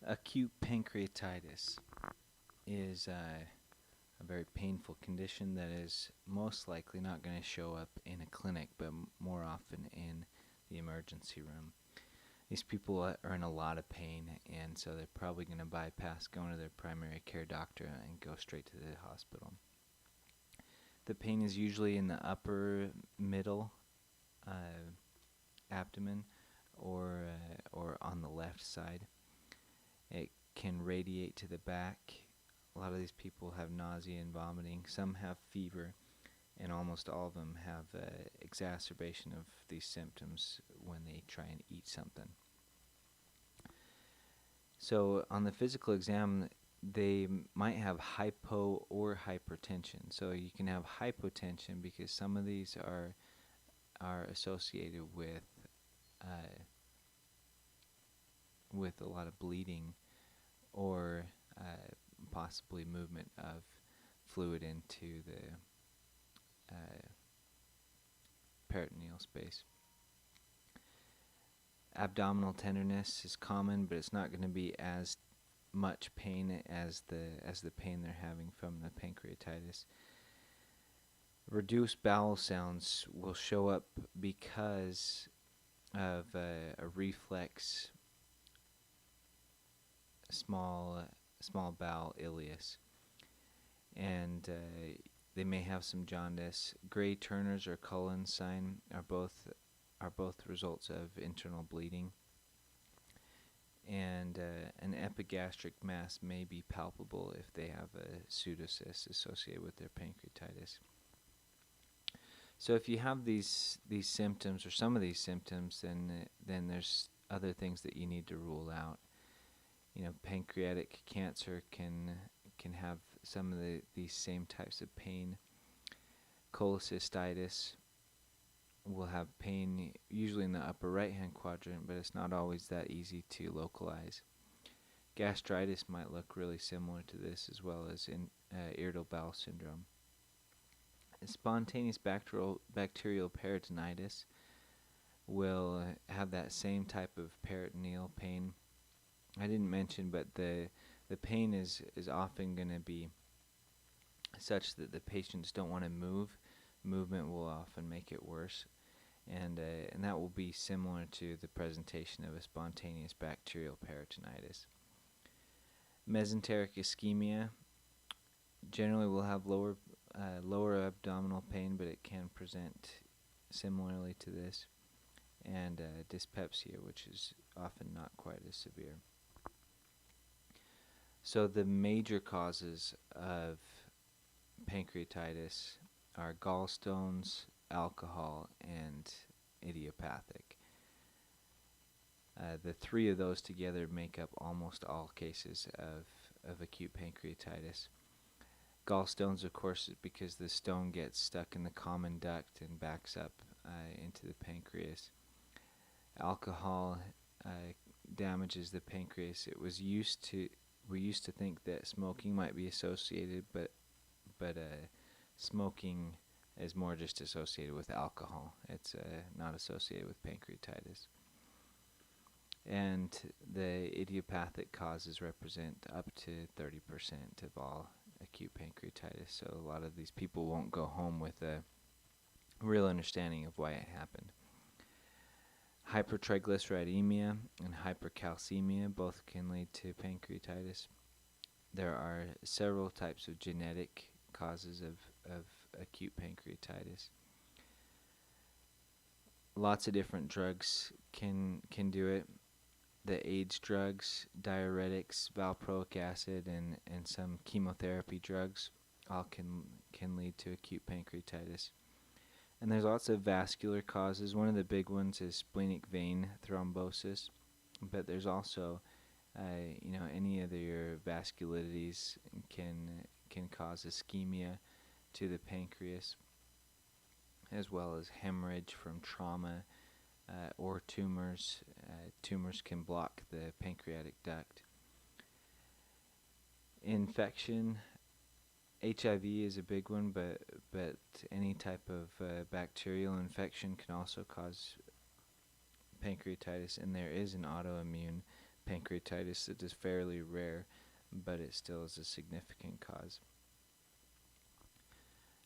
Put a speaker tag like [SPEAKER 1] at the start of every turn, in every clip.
[SPEAKER 1] Acute pancreatitis is a very painful condition that is most likely not going to show up in a clinic, but more often in the emergency room. These people are in a lot of pain, and so they're probably going to bypass going to their primary care doctor and go straight to the hospital. The pain is usually in the upper middle abdomen or on the left side. It can radiate to the back. A lot of these people have nausea and vomiting. Some have fever, and almost all of them have exacerbation of these symptoms when they try and eat something. So on the physical exam, they might have hypo or hypertension. So you can have hypotension because some of these are associated with a lot of bleeding or possibly movement of fluid into the peritoneal space. Abdominal tenderness is common, but it's not going to be as much pain as the pain they're having from the pancreatitis. Reduced bowel sounds will show up because of a reflex small bowel ileus, and they may have some jaundice. Gray Turner's or Cullen's sign are both results of internal bleeding, and an epigastric mass may be palpable if they have a pseudocyst associated with their pancreatitis. So if you have these symptoms or some of these symptoms, then there's other things that you need to rule out. Pancreatic cancer can have some of these same types of pain. Cholecystitis will have pain usually in the upper right-hand quadrant, but it's not always that easy to localize. Gastritis might look really similar to this, as well as in irritable bowel syndrome. Spontaneous bacterial peritonitis will have that same type of peritoneal pain. I didn't mention, but the pain is often going to be such that the patients don't want to move. Movement will often make it worse, and that will be similar to the presentation of a spontaneous bacterial peritonitis. Mesenteric ischemia generally will have lower abdominal pain, but it can present similarly to this, and dyspepsia, which is often not quite as severe. So the major causes of pancreatitis are gallstones, alcohol, and idiopathic. The three of those together make up almost all cases of acute pancreatitis. Gallstones, of course, because the stone gets stuck in the common duct and backs up into the pancreas. Alcohol damages the pancreas. We used to think that smoking might be associated, but smoking is more just associated with alcohol. It's not associated with pancreatitis. And the idiopathic causes represent up to 30% of all acute pancreatitis. So a lot of these people won't go home with a real understanding of why it happened. Hypertriglyceridemia and hypercalcemia both can lead to pancreatitis. There are several types of genetic causes of acute pancreatitis. Lots of different drugs can do it. The AIDS drugs, diuretics, valproic acid, and some chemotherapy drugs all can lead to acute pancreatitis. And there's lots of vascular causes. One of the big ones is splenic vein thrombosis, but there's also any of your vasculitides can cause ischemia to the pancreas, as well as hemorrhage from trauma or tumors. Tumors can block the pancreatic duct. Infection, HIV is a big one, but any type of bacterial infection can also cause pancreatitis, and there is an autoimmune pancreatitis that is fairly rare, but it still is a significant cause.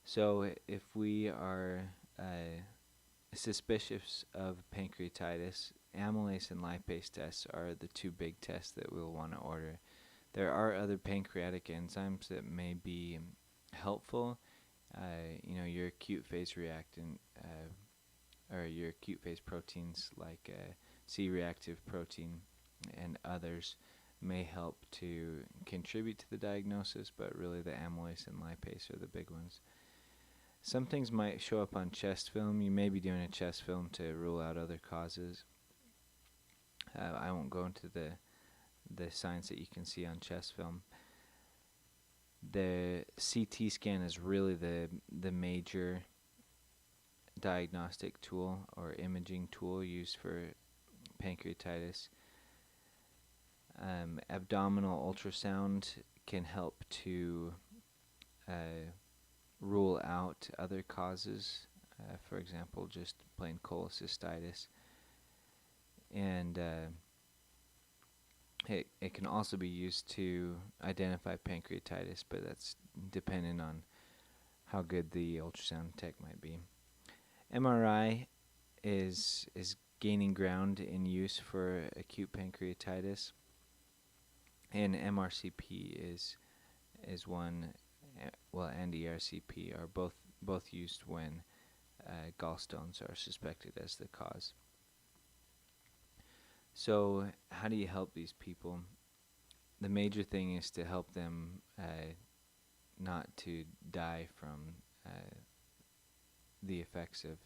[SPEAKER 1] So if we are suspicious of pancreatitis, amylase and lipase tests are the two big tests that we'll want to order. There are other pancreatic enzymes that may be helpful. Your acute phase reactant or your acute phase proteins like C-reactive protein and others may help to contribute to the diagnosis, but really the amylase and lipase are the big ones. Some things might show up on chest film. You may be doing a chest film to rule out other causes. I won't go into the signs that you can see on chest film. The CT scan is really the major diagnostic tool or imaging tool used for pancreatitis. Abdominal ultrasound can help to rule out other causes, for example, just plain cholecystitis. And it can also be used to identify pancreatitis, but that's dependent on how good the ultrasound tech might be. MRI is gaining ground in use for acute pancreatitis, and MRCP is one, and ERCP are both used when gallstones are suspected as the cause. So how do you help these people? The major thing is to help them not to die from the effects of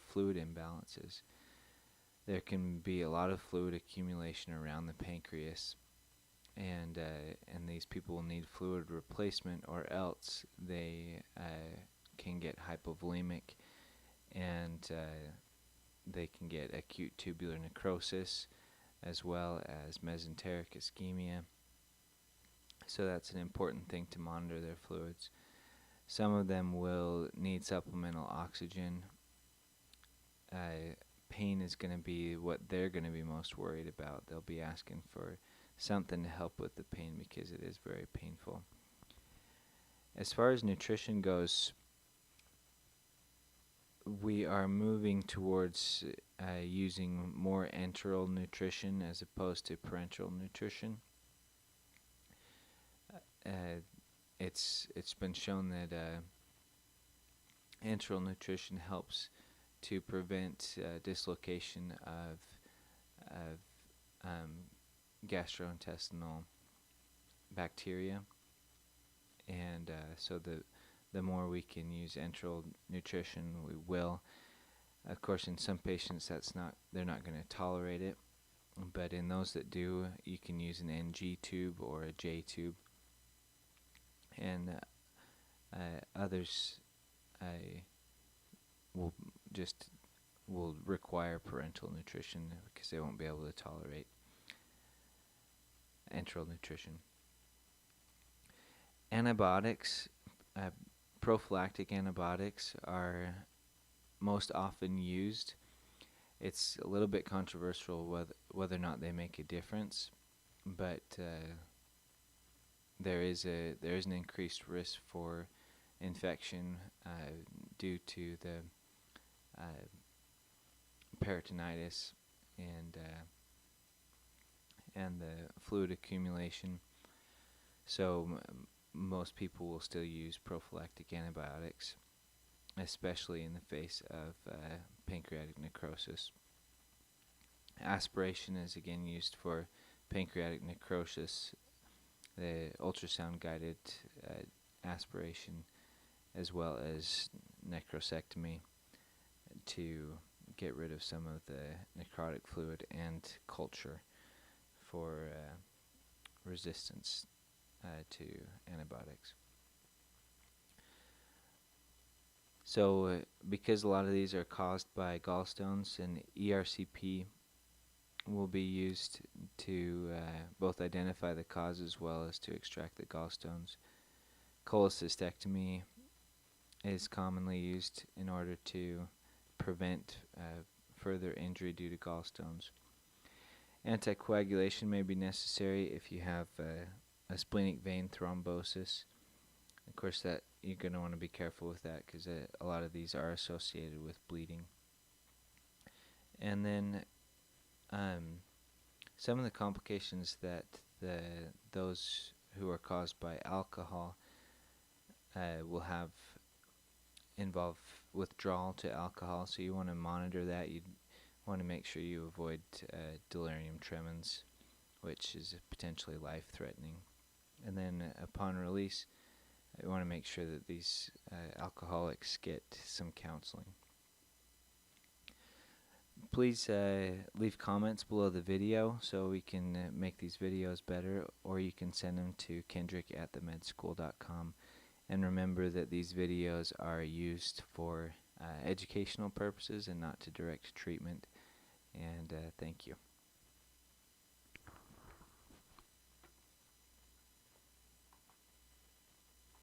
[SPEAKER 1] fluid imbalances. There can be a lot of fluid accumulation around the pancreas, and these people will need fluid replacement, or else they can get hypovolemic, and they can get acute tubular necrosis as well as mesenteric ischemia. So that's an important thing to monitor their fluids. Some of them will need supplemental oxygen. Pain is going to be what they're going to be most worried about. They'll be asking for something to help with the pain because it is very painful. As far as nutrition goes, we are moving towards using more enteral nutrition as opposed to parenteral nutrition. It's been shown that enteral nutrition helps to prevent dislocation of gastrointestinal bacteria, and so the more we can use enteral nutrition, we will. Of course, in some patients, they're not going to tolerate it, but in those that do, you can use an NG tube or a J tube, and others will require parenteral nutrition because they won't be able to tolerate enteral nutrition. Antibiotics, prophylactic antibiotics are most often used. It's a little bit controversial whether or not they make a difference, but there is an increased risk for infection due to the peritonitis and the fluid accumulation. So most people will still use prophylactic antibiotics, especially in the face of pancreatic necrosis. Aspiration is again used for pancreatic necrosis, the ultrasound-guided aspiration, as well as necrosectomy to get rid of some of the necrotic fluid and culture for resistance to antibiotics. So because a lot of these are caused by gallstones, and ERCP will be used to both identify the cause as well as to extract the gallstones. Cholecystectomy is commonly used in order to prevent further injury due to gallstones. Anticoagulation may be necessary if you have a splenic vein thrombosis. Of course, that you're going to want to be careful with that because a lot of these are associated with bleeding. And then some of the complications that those who are caused by alcohol will have involve withdrawal to alcohol, so you want to monitor that. You want to make sure you avoid delirium tremens, which is potentially life-threatening. And then upon release, you want to make sure that these alcoholics get some counseling. Please leave comments below the video so we can make these videos better, or you can send them to kendrick@themedschool.com. And remember that these videos are used for educational purposes and not to direct treatment. And thank you.